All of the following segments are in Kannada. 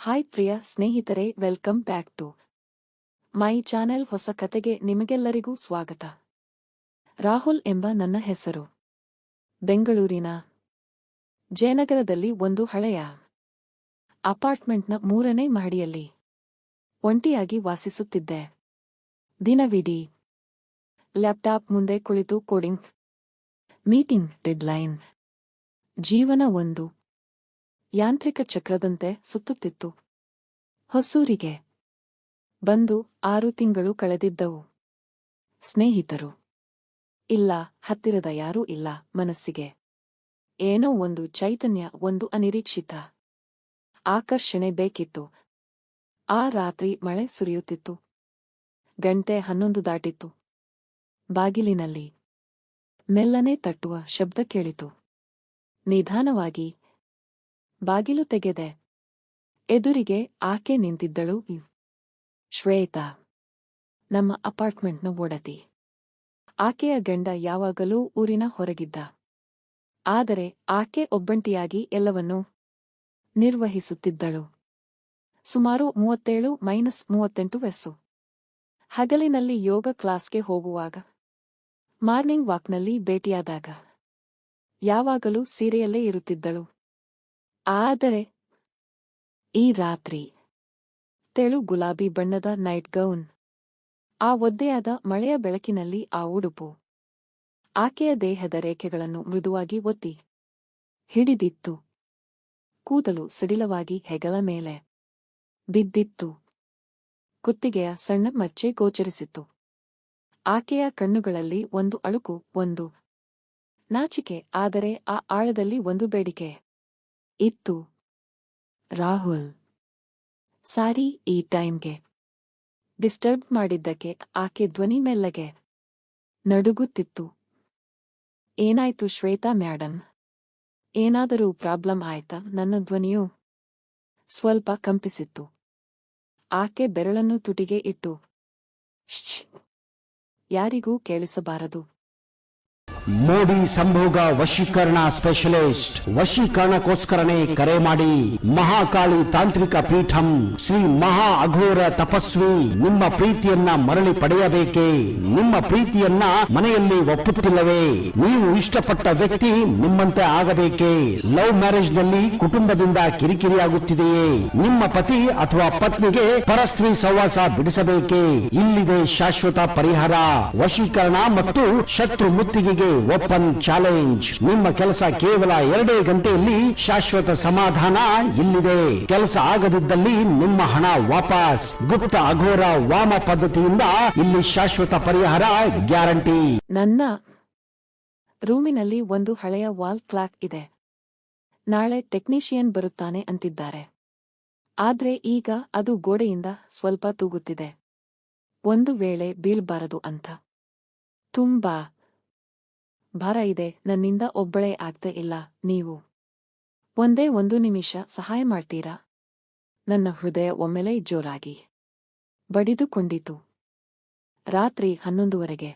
ಹಾಯ್ ಪ್ರಿಯ ಸ್ನೇಹಿತರೆ, welcome back to my channel. ಹೊಸ ಕತೆಗೆ ನಿಮಗೆಲ್ಲರಿಗೂ ಸ್ವಾಗತ. ರಾಹುಲ್ ಎಂಬ ನನ್ನ ಹೆಸರು. ಬೆಂಗಳೂರಿನ ಜಯನಗರದಲ್ಲಿ ಒಂದು ಹಳೆಯ ಅಪಾರ್ಟ್ಮೆಂಟ್ನ 3ನೇ ಮಹಡಿಯಲ್ಲಿ ಒಂಟಿಯಾಗಿ ವಾಸಿಸುತ್ತಿದ್ದೆ. ದಿನವಿಡೀ ಲ್ಯಾಪ್ಟಾಪ್ ಮುಂದೆ ಕುಳಿತು ಕೋಡಿಂಗ್, ಮೀಟಿಂಗ್, ಡೆಡ್ಲೈನ್. ಜೀವನ ಒಂದು ಯಾಂತ್ರಿಕ ಚಕ್ರದಂತೆ ಸುತ್ತುತ್ತಿತ್ತು. ಹೊಸೂರಿಗೆ ಬಂದು 6 ತಿಂಗಳು ಕಳೆದಿದ್ದವು. ಸ್ನೇಹಿತರು ಇಲ್ಲ, ಹತ್ತಿರದ ಯಾರೂ ಇಲ್ಲ. ಮನಸ್ಸಿಗೆ ಏನೋ ಒಂದು ಚೈತನ್ಯ, ಒಂದು ಅನಿರೀಕ್ಷಿತ ಆಕರ್ಷಣೆ ಬೇಕಿತ್ತು. ಆ ರಾತ್ರಿ ಮಳೆ ಸುರಿಯುತ್ತಿತ್ತು. ಗಂಟೆ 11 ದಾಟಿತ್ತು. ಬಾಗಿಲಿನಲ್ಲಿ ಮೆಲ್ಲನೆ ತಟ್ಟುವ ಶಬ್ದ ಕೇಳಿತು. ನಿಧಾನವಾಗಿ ಬಾಗಿಲು ತೆಗೆದೆ. ಎದುರಿಗೆ ಆಕೆ ನಿಂತಿದ್ದಳು. ಶ್ವೇತಾ, ನಮ್ಮ ಅಪಾರ್ಟ್ಮೆಂಟ್ನ ಒಡತಿ. ಆಕೆಯ ಗಂಡ ಯಾವಾಗಲೂ ಊರಿನ ಹೊರಗಿದ್ದ. ಆದರೆ ಆಕೆ ಒಬ್ಬಂಟಿಯಾಗಿ ಎಲ್ಲವನ್ನೂ ನಿರ್ವಹಿಸುತ್ತಿದ್ದಳು. ಸುಮಾರು 37-38 ವಯಸ್ಸು. ಹಗಲಿನಲ್ಲಿ ಯೋಗ ಕ್ಲಾಸ್ಗೆ ಹೋಗುವಾಗ, ಮಾರ್ನಿಂಗ್ ವಾಕ್ನಲ್ಲಿ ಭೇಟಿಯಾದಾಗ ಯಾವಾಗಲೂ ಸೀರೆಯಲ್ಲೇ ಇರುತ್ತಿದ್ದಳು. ಆದರೆ ಈ ರಾತ್ರಿ ತೆಳು ಗುಲಾಬಿ ಬಣ್ಣದ ನೈಟ್ ಗೌನ್, ಆ ಒದ್ದೆಯಾದ ಮಳೆಯ ಬೆಳಕಿನಲ್ಲಿ ಆ ಉಡುಪು ಆಕೆಯ ದೇಹದ ರೇಖೆಗಳನ್ನು ಮೃದುವಾಗಿ ಒತ್ತಿ ಹಿಡಿದಿತ್ತು. ಕೂದಲು ಸಡಿಲವಾಗಿ ಹೆಗಲ ಮೇಲೆ ಬಿದ್ದಿತ್ತು. ಕುತ್ತಿಗೆಯ ಸಣ್ಣ ಮಚ್ಚೆ ಗೋಚರಿಸಿತ್ತು. ಆಕೆಯ ಕಣ್ಣುಗಳಲ್ಲಿ ಒಂದು ಅಳುಕು, ಒಂದು ನಾಚಿಕೆ, ಆದರೆ ಆ ಆಳದಲ್ಲಿ ಒಂದು ಬೇಡಿಕೆ ಇತ್ತು. ರಾಹುಲ್, ಸಾರಿ ಈ ಟೈಮ್ಗೆ ಡಿಸ್ಟರ್ಬ್ ಮಾಡಿದ್ದಕ್ಕೆ. ಆಕೆ ಧ್ವನಿ ಮೆಲ್ಲಗೆ ನಡುಗುತ್ತಿತ್ತು. ಏನಾಯ್ತು ಶ್ವೇತಾ ಮ್ಯಾಡಮ್? ಏನಾದರೂ ಪ್ರಾಬ್ಲಮ್ ಆಯ್ತಾ? ನನ್ನ ಧ್ವನಿಯು ಸ್ವಲ್ಪ ಕಂಪಿಸಿತ್ತು. ಆಕೆ ಬೆರಳನ್ನು ತುಟಿಗೆ ಇಟ್ಟು, ಶ್ಶ್, ಯಾರಿಗೂ ಕೇಳಿಸಬಾರದು. ಮೋಡಿ ಸಂಭೋಗ ವಶೀಕರಣ ಸ್ಪೆಷಲಿಸ್ಟ್. ವಶೀಕರಣಕ್ಕೋಸ್ಕರನೇ ಕರೆ ಮಾಡಿ. ಮಹಾಕಾಳಿ ತಾಂತ್ರಿಕ ಪೀಠಂ, ಶ್ರೀ ಮಹಾ ಅಘೋರ ತಪಸ್ವಿ. ನಿಮ್ಮ ಪ್ರೀತಿಯನ್ನ ಮರಳಿ ಪಡೆಯಬೇಕೇ? ನಿಮ್ಮ ಪ್ರೀತಿಯನ್ನ ಮನೆಯಲ್ಲಿ ಒಪ್ಪುತ್ತಿಲ್ಲವೇ? ನೀವು ಇಷ್ಟಪಟ್ಟ ವ್ಯಕ್ತಿ ನಿಮ್ಮಂತೆ ಆಗಬೇಕೇ? ಲವ್ ಮ್ಯಾರೇಜ್ ನಲ್ಲಿ ಕುಟುಂಬದಿಂದ ಕಿರಿಕಿರಿಯಾಗುತ್ತಿದೆಯೇ? ನಿಮ್ಮ ಪತಿ ಅಥವಾ ಪತ್ನಿಗೆ ಪರಸ್ತ್ರೀ ಸಹವಾಸ ಬಿಡಿಸಬೇಕೇ? ಇಲ್ಲಿದೆ ಶಾಶ್ವತ ಪರಿಹಾರ. ವಶೀಕರಣ ಮತ್ತು ಶತ್ರು ಮುತ್ತಿಗೆಗೆ ಓಪನ್ ಚಾಲೆಂಜ್. ನಿಮ್ಮ ಕೆಲಸ ಕೇವಲ 2 ಗಂಟೆಯಲ್ಲಿ ಶಾಶ್ವತ ಸಮಾಧಾನ ಇಲ್ಲಿದೆ. ಕೆಲಸ ಆಗದಿದ್ದಲ್ಲಿ ನಿಮ್ಮ ಹಣ ವಾಪಸ್. ಗುಪ್ತ ಅಘೋರ ವಾಮ ಪದ್ಧತಿಯಿಂದ ಇಲ್ಲಿ ಶಾಶ್ವತ ಪರಿಹಾರ ಗ್ಯಾರಂಟಿ. ನನ್ನ ರೂಮಿನಲ್ಲಿ ಒಂದು ಹಳೆಯ ವಾಲ್ ಕ್ಲಾಕ್ ಇದೆ. ನಾಳೆ ಟೆಕ್ನಿಷಿಯನ್ ಬರುತ್ತಾನೆ ಅಂತಿದ್ದಾರೆ. ಆದ್ರೆ ಈಗ ಅದು ಗೋಡೆಯಿಂದ ಸ್ವಲ್ಪ ತೂಗುತ್ತಿದೆ. ಒಂದು ವೇಳೆ ಬೀಳ್ಬಾರದು ಅಂತ. ತುಂಬಾ ಭಾರ ಇದೆ. ನನ್ನಿಂದ ಒಬ್ಬಳೇ ಆಗ್ತಾ ಇಲ್ಲ. ನೀವು ಒಂದೇ 1 ನಿಮಿಷ ಸಹಾಯ ಮಾಡ್ತೀರಾ? ನನ್ನ ಹೃದಯ ಒಮ್ಮೆಲೇ ಜೋರಾಗಿ ಬಡಿದುಕೊಂಡಿತು. ರಾತ್ರಿ 11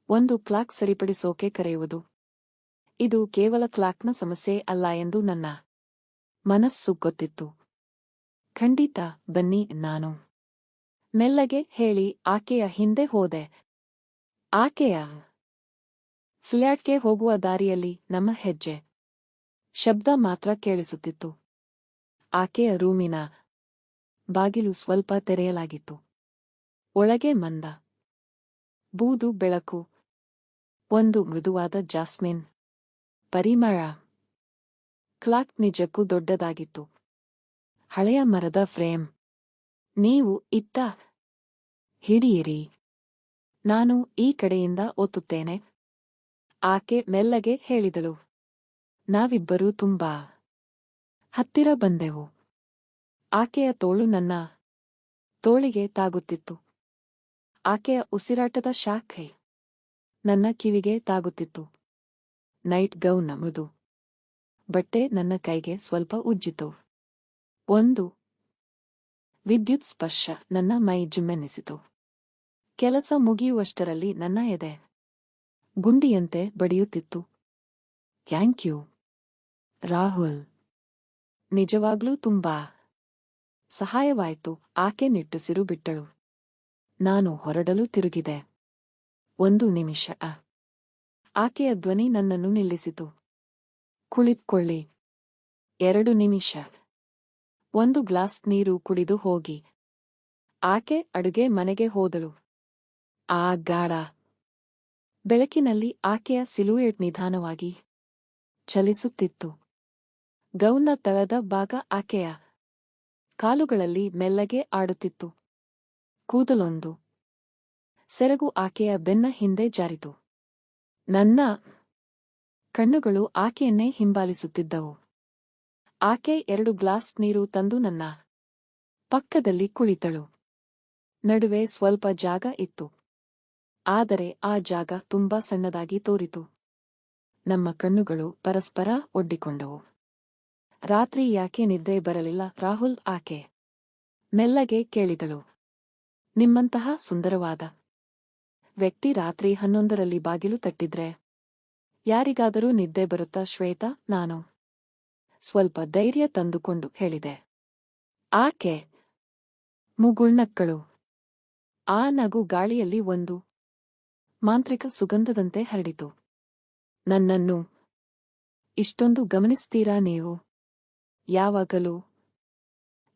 ಒಂದು ಕ್ಲಾಕ್ ಸರಿಪಡಿಸೋಕೆ ಕರೆಯುವುದು. ಇದು ಕೇವಲ ಕ್ಲಾಕ್ನ ಸಮಸ್ಯೆ ಅಲ್ಲ ಎಂದು ನನ್ನ ಮನಸ್ಸು ಗೊತ್ತಿತ್ತು. ಖಂಡಿತ ಬನ್ನಿ, ನಾನು ಮೆಲ್ಲಗೆ ಹೇಳಿ ಆಕೆಯ ಹಿಂದೆ ಹೋದೆ. ಆಕೆಯ ಫ್ಲ್ಯಾಟ್ಗೆ ಹೋಗುವ ದಾರಿಯಲ್ಲಿ ನಮ್ಮ ಹೆಜ್ಜೆ ಶಬ್ದ ಮಾತ್ರ ಕೇಳಿಸುತ್ತಿತ್ತು. ಆಕೆಯ ರೂಮಿನ ಬಾಗಿಲು ಸ್ವಲ್ಪ ತೆರೆಯಲಾಗಿತ್ತು. ಒಳಗೆ ಮಂದ ಬೂದು ಬೆಳಕು, ಒಂದು ಮೃದುವಾದ ಜಾಸ್ಮಿನ್ ಪರಿಮಳ. ಕ್ಲಾಕ್ ನಿಜಕ್ಕೂ ದೊಡ್ಡದಾಗಿತ್ತು. ಹಳೆಯ ಮರದ ಫ್ರೇಮ್. ನೀವು ಇತ್ತ ಹಿಡಿಯಿರಿ, ನಾನು ಈ ಕಡೆಯಿಂದ ಒತ್ತುತ್ತೇನೆ, ಆಕೆ ಮೆಲ್ಲಗೆ ಹೇಳಿದಳು. ನಾವಿಬ್ಬರೂ ತುಂಬಾ ಹತ್ತಿರ ಬಂದೆವು. ಆಕೆಯ ತೋಳು ನನ್ನ ತೋಳಿಗೆ ತಾಗುತ್ತಿತ್ತು. ಆಕೆಯ ಉಸಿರಾಟದ ಶಾಖೆ ನನ್ನ ಕಿವಿಗೆ ತಾಗುತ್ತಿತ್ತು. ನೈಟ್ ಗೌನ್ನ ಮೃದು ಬಟ್ಟೆ ನನ್ನ ಕೈಗೆ ಸ್ವಲ್ಪ ಉಜ್ಜಿತು. ಒಂದು ವಿದ್ಯುತ್ ಸ್ಪರ್ಶ ನನ್ನ ಮೈ ಜುಮ್ಮೆನ್ನಿಸಿತು. ಕೆಲಸ ಮುಗಿಯುವಷ್ಟರಲ್ಲಿ ನನ್ನ ಎದೆ ಗುಂಡಿಯಂತೆ ಬಡಿಯುತ್ತಿತ್ತು. ಥ್ಯಾಂಕ್ ಯು ರಾಹುಲ್, ನಿಜವಾಗ್ಲೂ ತುಂಬಾ ಸಹಾಯವಾಯಿತು. ಆಕೆ ನಿಟ್ಟುಸಿರು ಬಿಟ್ಟಳು. ನಾನು ಹೊರಡಲು ತಿರುಗಿದೆ. 1 ನಿಮಿಷ. ಆಕೆಯ ಧ್ವನಿ ನನ್ನನ್ನು ನಿಲ್ಲಿಸಿತು. ಕುಳಿತ್ಕೊಳ್ಳಿ. 2 ನಿಮಿಷ. 1 ಗ್ಲಾಸ್ ನೀರು ಕುಡಿದು ಹೋಗಿ. ಆಕೆ ಅಡುಗೆ ಮನೆಗೆ ಹೋದಳು. ಆ ಗಾಢ ಬೆಳಕಿನಲ್ಲಿ ಆಕೆಯ ಸಿಲುಯೇಟ್ ನಿಧಾನವಾಗಿ ಚಲಿಸುತ್ತಿತ್ತು. ಗೌನ್ನ ತಳದ ಭಾಗ ಆಕೆಯ ಕಾಲುಗಳಲ್ಲಿ ಮೆಲ್ಲಗೆ ಆಡುತ್ತಿತ್ತು. ಕೂದಲೊಂದು ಸೆರಗು ಆಕೆಯ ಬೆನ್ನ ಹಿಂದೆ ಜಾರಿತು. ನನ್ನ ಕಣ್ಣುಗಳು ಆಕೆಯನ್ನೇ ಹಿಂಬಾಲಿಸುತ್ತಿದ್ದವು. ಆಕೆ 2 ಗ್ಲಾಸ್ ನೀರು ತಂದು ನನ್ನ ಪಕ್ಕದಲ್ಲಿ ಕುಳಿತಳು. ನಡುವೆ ಸ್ವಲ್ಪ ಜಾಗ ಇತ್ತು. ಆದರೆ ಆ ಜಾಗ ತುಂಬಾ ಸಣ್ಣದಾಗಿ ತೋರಿತು. ನಮ್ಮ ಕಣ್ಣುಗಳು ಪರಸ್ಪರ ಒಡ್ಡಿಕೊಂಡವು. ರಾತ್ರಿ ಯಾಕೆ ನಿದ್ದೆ ಬರಲಿಲ್ಲ ರಾಹುಲ್? ಆಕೆ ಮೆಲ್ಲಗೆ ಕೇಳಿದಳು. ನಿಮ್ಮಂತಹ ಸುಂದರವಾದ ವ್ಯಕ್ತಿ ರಾತ್ರಿ 11ರಲ್ಲಿ ಬಾಗಿಲು ತಟ್ಟಿದ್ರೆ ಯಾರಿಗಾದರೂ ನಿದ್ದೆ ಬರುತ್ತಾ ಶ್ವೇತಾ? ನಾನು ಸ್ವಲ್ಪ ಧೈರ್ಯ ತಂದುಕೊಂಡು ಹೇಳಿದೆ. ಆಕೆ ಮುಗುಳ್ನಕ್ಕಳು. ಆ ನಗು ಗಾಳಿಯಲ್ಲಿ ಒಂದು ಮಾಂತ್ರಿಕ ಸುಗಂಧದಂತೆ ಹರಡಿತು. ನನ್ನನ್ನು ಇಷ್ಟೊಂದು ಗಮನಿಸ್ತೀರಾ ನೀವು? ಯಾವಾಗಲೂ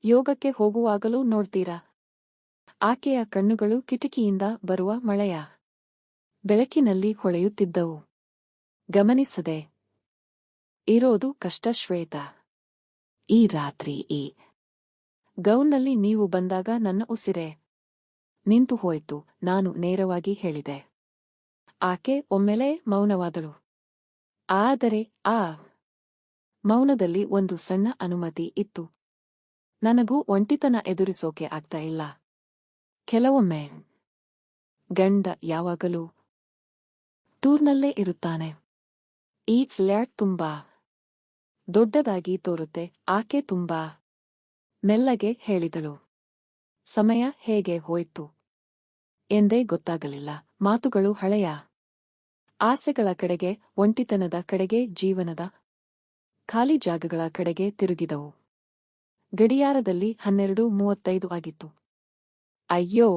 ಯೋಗಕ್ಕೆ ಹೋಗುವಾಗಲೂ ನೋಡ್ತೀರಾ? ಆಕೆಯ ಕಣ್ಣುಗಳು ಕಿಟಕಿಯಿಂದ ಬರುವ ಮಳೆಯ ಬೆಳಕಿನಲ್ಲಿ ಹೊಳೆಯುತ್ತಿದ್ದವು. ಗಮನಿಸದೆ ಇರೋದು ಕಷ್ಟ ಶ್ವೇತಾ. ಈ ರಾತ್ರಿ ಈ ಗೌನ್ನಲ್ಲಿ ನೀವು ಬಂದಾಗ ನನ್ನ ಉಸಿರೇ ನಿಂತು ಹೋಯಿತು. ನಾನು ನೇರವಾಗಿ ಹೇಳಿದೆ. ಆಕೆ ಒಮ್ಮೆಲೇ ಮೌನವಾದಳು. ಆದರೆ ಆ ಮೌನದಲ್ಲಿ ಒಂದು ಸಣ್ಣ ಅನುಮತಿ ಇತ್ತು. ನನಗೂ ಒಂಟಿತನ ಎದುರಿಸೋಕೆ ಆಗ್ತಾ ಇಲ್ಲ. ಕೆಲವೊಮ್ಮೆ ಗಂಡ ಯಾವಾಗಲೂ ಟೂರ್ನಲ್ಲೇ ಇರುತ್ತಾನೆ. ಈ ಫ್ಲ್ಯಾಟ್ ತುಂಬಾ ದೊಡ್ಡದಾಗಿ ತೋರುತ್ತೆ. ಆಕೆ ತುಂಬಾ ಮೆಲ್ಲಗೆ ಹೇಳಿದಳು. ಸಮಯ ಹೇಗೆ ಹೋಯ್ತು ಎಂದೇ ಗೊತ್ತಾಗಲಿಲ್ಲ. ಮಾತುಗಳು ಹಳೆಯ ಆಸೆಗಳ ಕಡೆಗೆ, ಒಂಟಿತನದ ಕಡೆಗೆ, ಜೀವನದ ಖಾಲಿ ಜಾಗಗಳ ಕಡೆಗೆ ತಿರುಗಿದವು. ಗಡಿಯಾರದಲ್ಲಿ 12:35 ಆಗಿತ್ತು. ಅಯ್ಯೋ,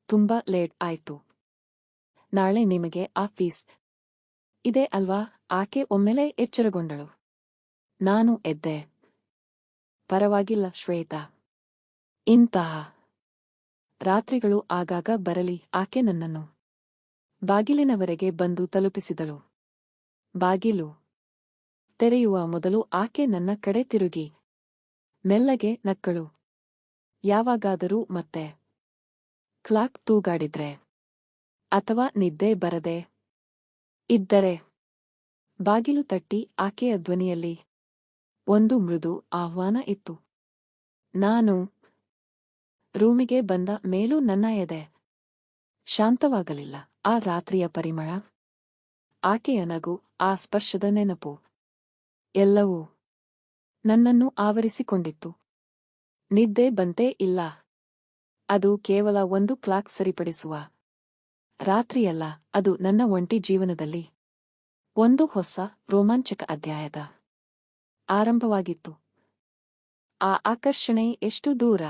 ತುಂಬಾ ಲೇಟ್ ಆಯ್ತು. ನಾಳೆ ನಿಮಗೆ ಆಫೀಸ್ ಇದೆ ಅಲ್ವಾ? ಆಕೆ ಒಮ್ಮೆಲೇ ಎಚ್ಚರಗೊಂಡಳು. ನಾನು ಎದ್ದೆ. ಪರವಾಗಿಲ್ಲ ಶ್ವೇತಾ. ಇಂತಹ ರಾತ್ರಿಗಳು ಆಗಾಗ ಬರಲಿ. ಆಕೆ ನನ್ನನ್ನು ಬಾಗಿಲಿನವರೆಗೆ ಬಂದು ತಲುಪಿಸಿದಳು. ಬಾಗಿಲು ತೆರೆಯುವ ಮೊದಲು ಆಕೆ ನನ್ನ ಕಡೆ ತಿರುಗಿ ಮೆಲ್ಲಗೆ ನಕ್ಕಳು. ಯಾವಾಗಾದರೂ ಮತ್ತೆ ಕ್ಲಾಕ್ ತೂಗಾಡಿದ್ರೆ ಅಥವಾ ನಿದ್ದೆ ಬರದೆ ಇದ್ದರೆ? ಬಾಗಿಲು ತಟ್ಟಿ ಆಕೆಯ ಧ್ವನಿಯಲ್ಲಿ ಒಂದು ಮೃದು ಆಹ್ವಾನ ಇತ್ತು. ನಾನು ರೂಮಿಗೆ ಬಂದ ಮೇಲೂ ನನ್ನ ಎದೆ ಶಾಂತವಾಗಲಿಲ್ಲ. ಆ ರಾತ್ರಿಯ ಪರಿಮಳ, ಆಕೆಯ ನಗು, ಆ ಸ್ಪರ್ಶದ ನೆನಪು ಎಲ್ಲವೂ ನನ್ನನ್ನು ಆವರಿಸಿಕೊಂಡಿತ್ತು. ನಿದ್ದೆ ಬಂತೇ ಇಲ್ಲ. ಅದು ಕೇವಲ ಒಂದು ಕ್ಲಾಕ್ ಸರಿಪಡಿಸುವ ರಾತ್ರಿಯಲ್ಲ. ಅದು ನನ್ನ ಒಂಟಿ ಜೀವನದಲ್ಲಿ ಒಂದು ಹೊಸ ರೋಮಾಂಚಕ ಅಧ್ಯಾಯದ ಆರಂಭವಾಗಿತ್ತು. ಆ ಆಕರ್ಷಣೆ ಎಷ್ಟು ದೂರ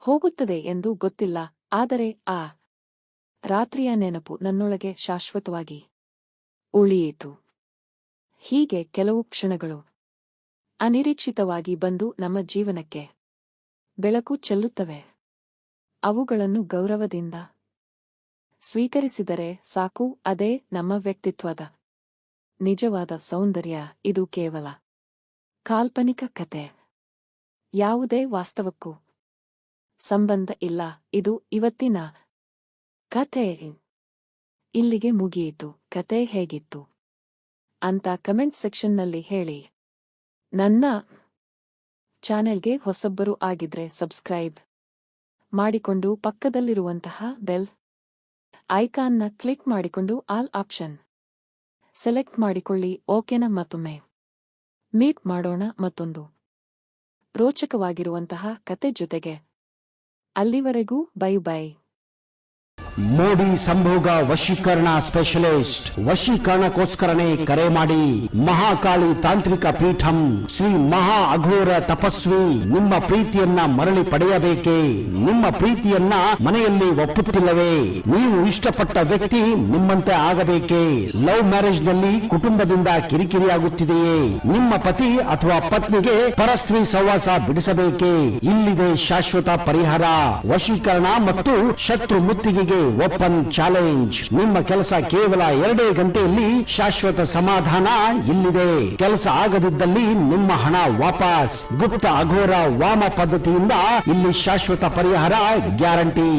ಹೋಗುತ್ತದೆ ಎಂದು ಗೊತ್ತಿಲ್ಲ. ಆದರೆ ಆ ರಾತ್ರಿಯ ನೆನಪು ನನ್ನೊಳಗೆ ಶಾಶ್ವತವಾಗಿ ಉಳಿಯಿತು. ಹೀಗೆ ಕೆಲವು ಕ್ಷಣಗಳು ಅನಿರೀಕ್ಷಿತವಾಗಿ ಬಂದು ನಮ್ಮ ಜೀವನಕ್ಕೆ ಬೆಳಕು ಚೆಲ್ಲುತ್ತವೆ. ಅವುಗಳನ್ನು ಗೌರವದಿಂದ ಸ್ವೀಕರಿಸಿದರೆ ಸಾಕು. ಅದೇ ನಮ್ಮ ವ್ಯಕ್ತಿತ್ವದ ನಿಜವಾದ ಸೌಂದರ್ಯ. ಇದು ಕೇವಲ ಕಾಲ್ಪನಿಕ ಕತೆ. ಯಾವುದೇ ವಾಸ್ತವಕ್ಕೂ ಸಂಬಂಧ ಇಲ್ಲ. ಇದು ಇವತ್ತಿನ ಕತೆ. ಇಲ್ಲಿಗೆ ಮುಗಿಯಿತು. ಕತೆ ಹೇಗಿತ್ತು ಅಂತ ಕಮೆಂಟ್ ಸೆಕ್ಷನ್ನಲ್ಲಿ ಹೇಳಿ. ನನ್ನ ಚಾನೆಲ್ಗೆ ಹೊಸಬ್ಬರು ಆಗಿದ್ರೆ ಸಬ್ಸ್ಕ್ರೈಬ್ ಮಾಡಿಕೊಂಡು ಪಕ್ಕದಲ್ಲಿರುವಂತಹ ಬೆಲ್ ಐಕಾನ್ನ ಕ್ಲಿಕ್ ಮಾಡಿಕೊಂಡು ಆಲ್ ಆಪ್ಷನ್ ಸೆಲೆಕ್ಟ್ ಮಾಡಿಕೊಳ್ಳಿ. ಓಕೆನಾ? ಮತ್ತೊಮ್ಮೆ ಮೀಟ್ ಮಾಡೋಣ ಮತ್ತೊಂದು ರೋಚಕವಾಗಿರುವಂತಹ ಕತೆ ಜೊತೆಗೆ. ಅಲ್ಲಿವರೆಗೂ ಬೈ ಬೈ. ಮೋಡಿ ಸಂಭೋಗ ವಶೀಕರಣ ಸ್ಪೆಷಲಿಸ್ಟ್. ವಶೀಕರಣಕ್ಕೋಸ್ಕರನೇ ಕರೆ ಮಾಡಿ. ಮಹಾಕಾಳಿ ತಾಂತ್ರಿಕ ಪೀಠಂ ಶ್ರೀ ಮಹಾ ಅಘೋರ ತಪಸ್ವಿ. ನಿಮ್ಮ ಪ್ರೀತಿಯನ್ನ ಮರಳಿ ಪಡೆಯಬೇಕೇ? ನಿಮ್ಮ ಪ್ರೀತಿಯನ್ನ ಮನೆಯಲ್ಲಿ ಒಪ್ಪುತ್ತಿಲ್ಲವೇ? ನೀವು ಇಷ್ಟಪಟ್ಟ ವ್ಯಕ್ತಿ ನಿಮ್ಮಂತೆ ಆಗಬೇಕೇ? ಲವ್ ಮ್ಯಾರೇಜ್ ನಲ್ಲಿ ಕುಟುಂಬದಿಂದ ಕಿರಿಕಿರಿಯಾಗುತ್ತಿದೆಯೇ? ನಿಮ್ಮ ಪತಿ ಅಥವಾ ಪತ್ನಿಗೆ ಪರಸ್ತ್ರೀ ಸಹವಾಸ ಬಿಡಿಸಬೇಕೇ? ಇಲ್ಲಿದೆ ಶಾಶ್ವತ ಪರಿಹಾರ. ವಶೀಕರಣ ಮತ್ತು ಶತ್ರು ಮುತ್ತಿಗೆಗೆ ಓಪನ್ ಚಾಲೆಂಜ್. ನಿಮ್ಮ ಕೆಲಸ ಕೇವಲ 2 ಗಂಟೆಯಲ್ಲಿ ಶಾಶ್ವತ ಸಮಾಧಾನ ಇಲ್ಲಿದೆ. ಕೆಲಸ ಆಗದಿದ್ದಲ್ಲಿ ನಿಮ್ಮ ಹಣ ವಾಪಸ್. ಗುಪ್ತ ಅಘೋರ ವಾಮ ಪದ್ಧತಿಯಿಂದ ಇಲ್ಲಿ ಶಾಶ್ವತ ಪರಿಹಾರ ಗ್ಯಾರಂಟಿ.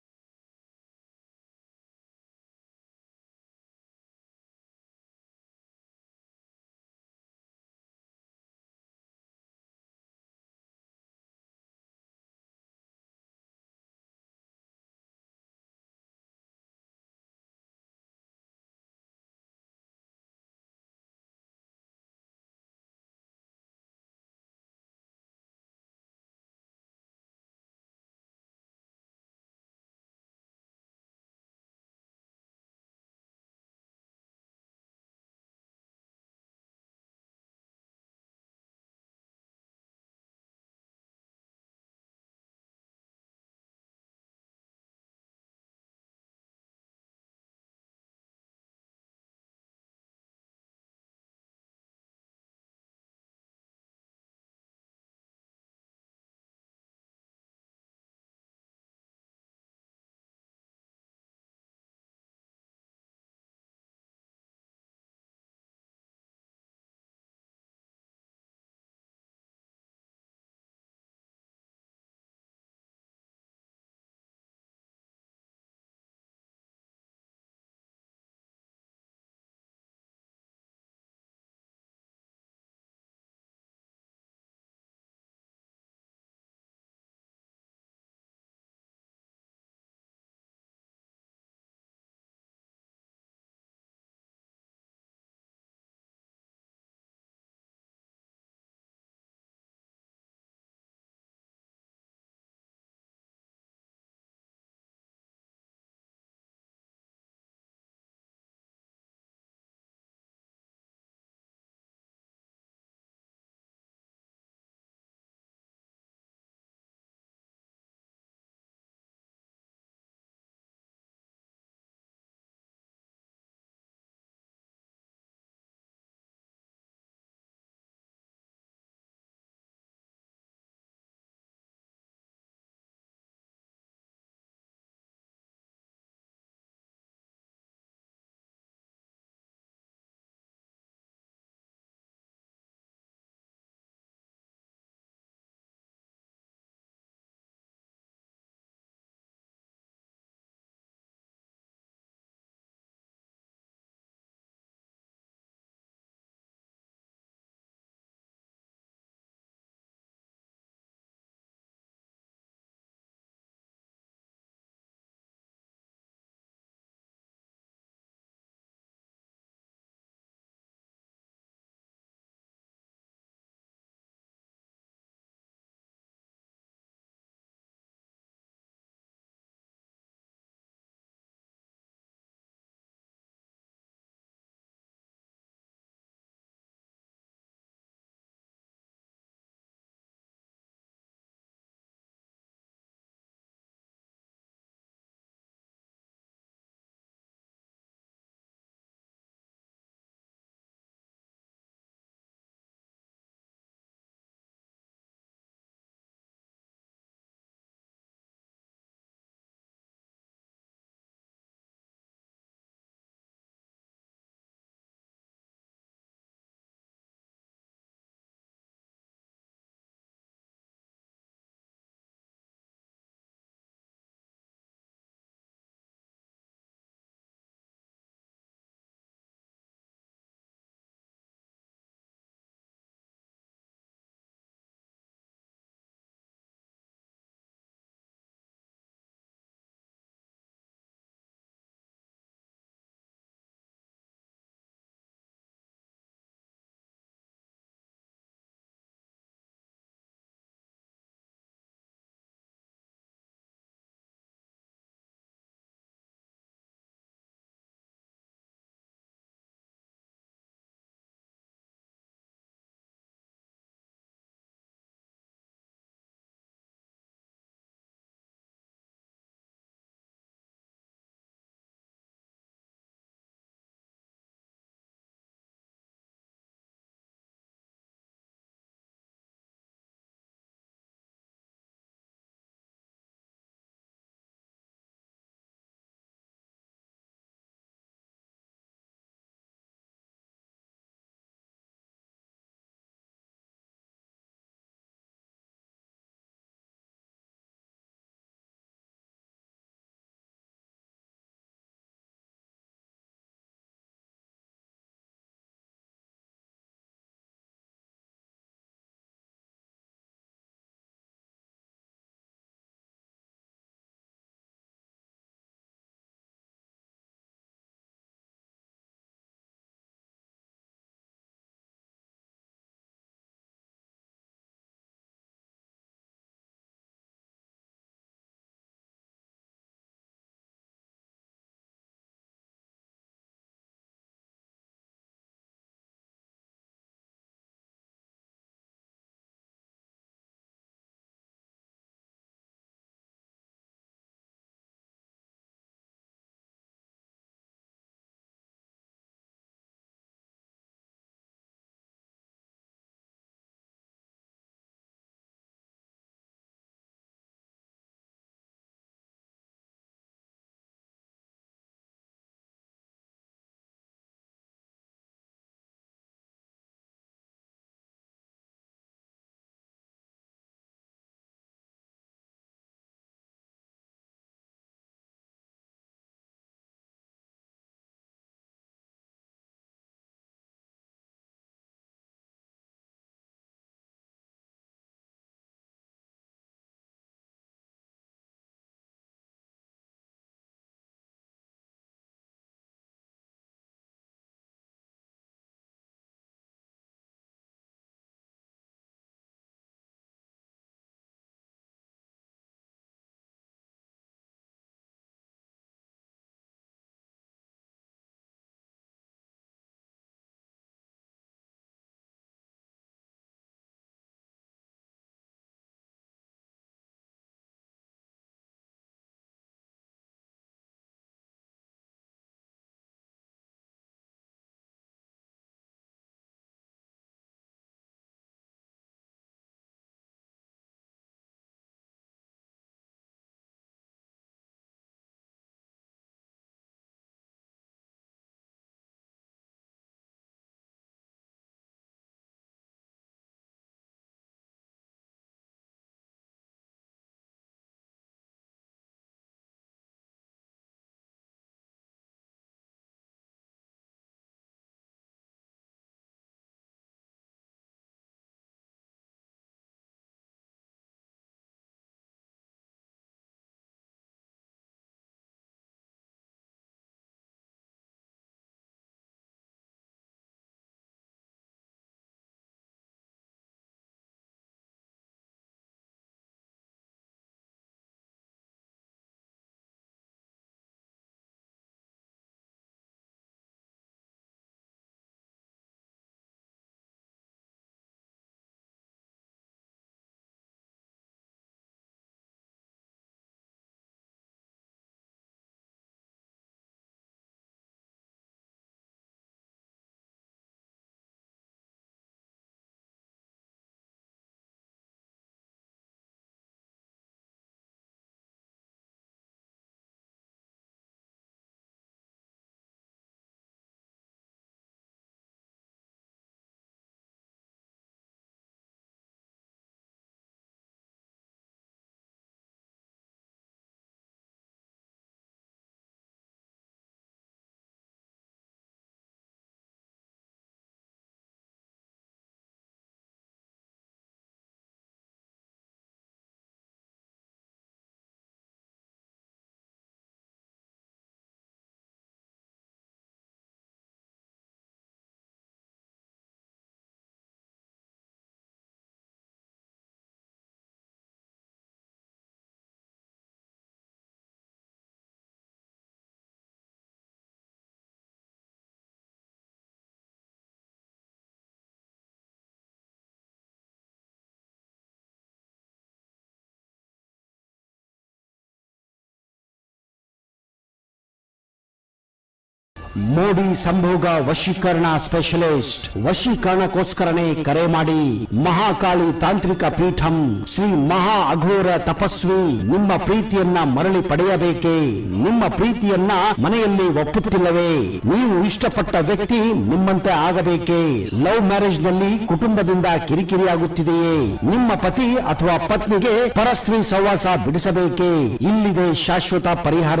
ಮೋಡಿ ಸಂಭೋಗ ವಶೀಕರಣ ಸ್ಪೆಷಲಿಸ್ಟ್. ವಶೀಕರಣಕ್ಕೋಸ್ಕರನೇ ಕರೆ ಮಾಡಿ. ಮಹಾಕಾಳಿ ತಾಂತ್ರಿಕ ಪೀಠಂ ಶ್ರೀ ಮಹಾ ಅಘೋರ ತಪಸ್ವಿ ನಿಮ್ಮ ಪ್ರೀತಿಯನ್ನ ಮರಳಿ ಪಡೆಯಬೇಕೇ? ನಿಮ್ಮ ಪ್ರೀತಿಯನ್ನ ಮನೆಯಲ್ಲಿ ಒಪ್ಪುತ್ತಿಲ್ಲವೇ? ನೀವು ಇಷ್ಟಪಟ್ಟ ವ್ಯಕ್ತಿ ನಿಮ್ಮಂತೆ ಆಗಬೇಕೇ? ಲವ್ ಮ್ಯಾರೇಜ್ ನಲ್ಲಿ ಕುಟುಂಬದಿಂದ ಕಿರಿಕಿರಿಯಾಗುತ್ತಿದೆಯೇ? ನಿಮ್ಮ ಪತಿ ಅಥವಾ ಪತ್ನಿಗೆ ಪರಸ್ತ್ರೀ ಸಹವಾಸ ಬಿಡಿಸಬೇಕೇ? ಇಲ್ಲಿದೆ ಶಾಶ್ವತ ಪರಿಹಾರ.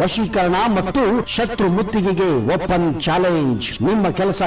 ವಶೀಕರಣ ಮತ್ತು ಶತ್ರು ಮುತ್ತಿಗೆಗೆ ಓಪನ್ ಚಾಲೆಂಜ್. ನಿಮ್ಮ ಕೆಲಸ